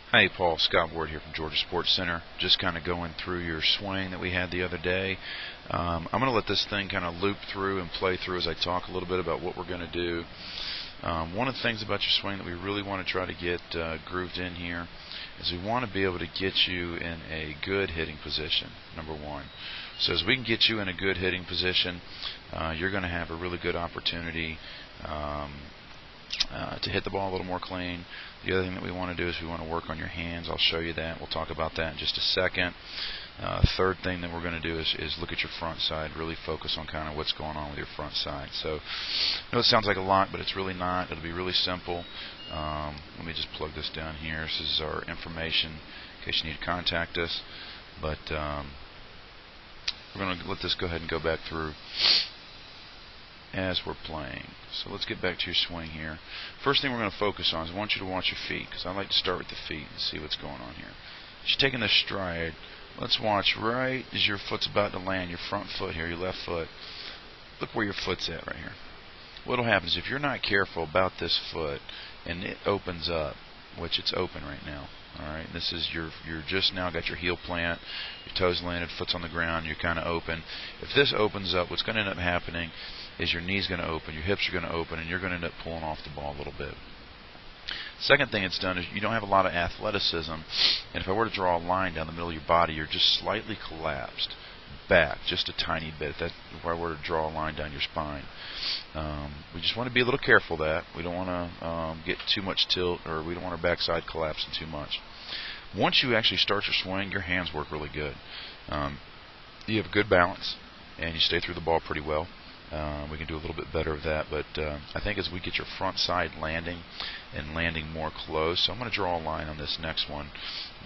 Hey Paul, Scott Ward here from Georgia Sports Center. Just kind of going through your swing that we had the other day. I'm going to let this thing kind of loop through and play through as I talk a little bit about what we're going to do. One of the things about your swing that we really want to try to get grooved in here is we want to be able to get you in a good hitting position, number one. So as we can get you in a good hitting position, you're going to have a really good opportunity to hit the ball a little more clean. The other thing that we want to do is we want to work on your hands. I'll show you that. We'll talk about that in just a second. Third thing that we're going to do is look at your front side, really focus on kind of what's going on with your front side. So I know it sounds like a lot, but it's really not. It'll be really simple. Let me just plug this down here. This is our information in case you need to contact us. But we're going to let this go ahead and go back through as we're playing. So let's get back to your swing here. First thing we're going to focus on is I want you to watch your feet, because I like to start with the feet and see what's going on here. As you're taking this stride, let's watch right as your foot's about to land, your front foot here, your left foot. Look where your foot's at right here. What'll happen is if you're not careful about this foot and it opens up, which it's open right now. Alright, this is you're just now got your heel plant, your toes landed, foot's on the ground, you're kind of open. If this opens up, what's going to end up happening is your knee's going to open, your hips are going to open, and you're going to end up pulling off the ball a little bit. Second thing it's done is you don't have a lot of athleticism, and if I were to draw a line down the middle of your body, you're just slightly collapsed back, just a tiny bit. If I were to draw a line down your spine. We just want to be a little careful of that. We don't want to get too much tilt, or we don't want our backside collapsing too much. Once you actually start your swing, your hands work really good. You have good balance, and you stay through the ball pretty well. We can do a little bit better of that, but I think as we get your front side landing and landing more close, so I'm going to draw a line on this next one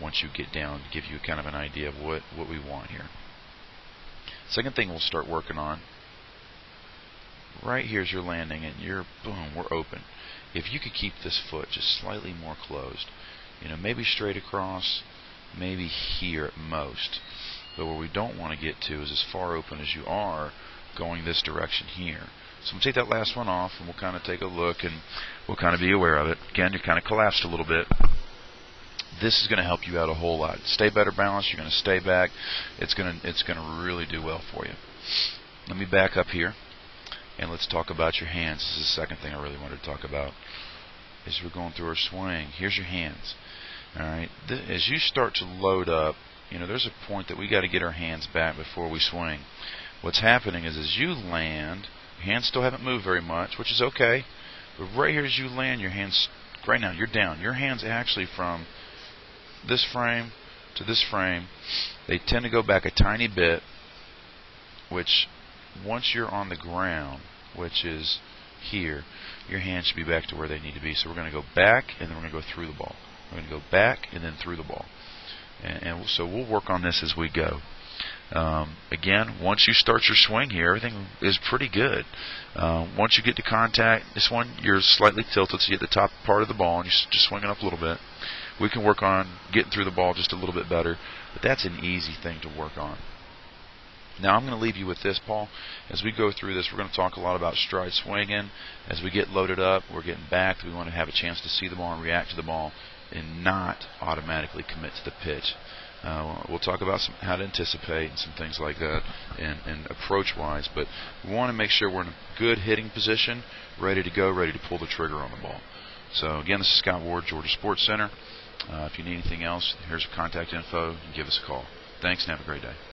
once you get down to give you kind of an idea of what we want here. Second thing we'll start working on, right here's your landing, and you're, boom, we're open. If you could keep this foot just slightly more closed, maybe straight across, maybe here at most, but where we don't want to get to is as far open as you are going this direction here. So we'll take that last one off, and we'll kind of take a look, and we'll kind of be aware of it. Again, you're kind of collapsed a little bit. This is going to help you out a whole lot. Stay better balanced. You're going to stay back. It's going to really do well for you. Let me back up here, and let's talk about your hands. This is the second thing I really wanted to talk about. As we're going through our swing, here's your hands. All right. As you start to load up, there's a point that we got to get our hands back before we swing. What's happening is as you land, your hands still haven't moved very much, which is okay. But right here as you land, your hands, right now, you're down. Your hands actually from this frame to this frame, they tend to go back a tiny bit, which once you're on the ground, which is here, your hands should be back to where they need to be. So we're going to go back, and then we're going to go through the ball. We're going to go back and then through the ball. And so we'll work on this as we go. Again, once you start your swing here, everything is pretty good. Once you get to contact, this one, you're slightly tilted, so you get the top part of the ball, and you're just swinging up a little bit. We can work on getting through the ball just a little bit better, but that's an easy thing to work on. Now I'm going to leave you with this, Paul. As we go through this, we're going to talk a lot about stride swinging. As we get loaded up, we're getting back. We want to have a chance to see the ball and react to the ball and not automatically commit to the pitch. We'll talk about how to anticipate and some things like that and approach-wise, but we want to make sure we're in a good hitting position, ready to go, ready to pull the trigger on the ball. So again, this is Scott Ward, Georgia Sports Center. If you need anything else, here's contact info, and give us a call. Thanks, and have a great day.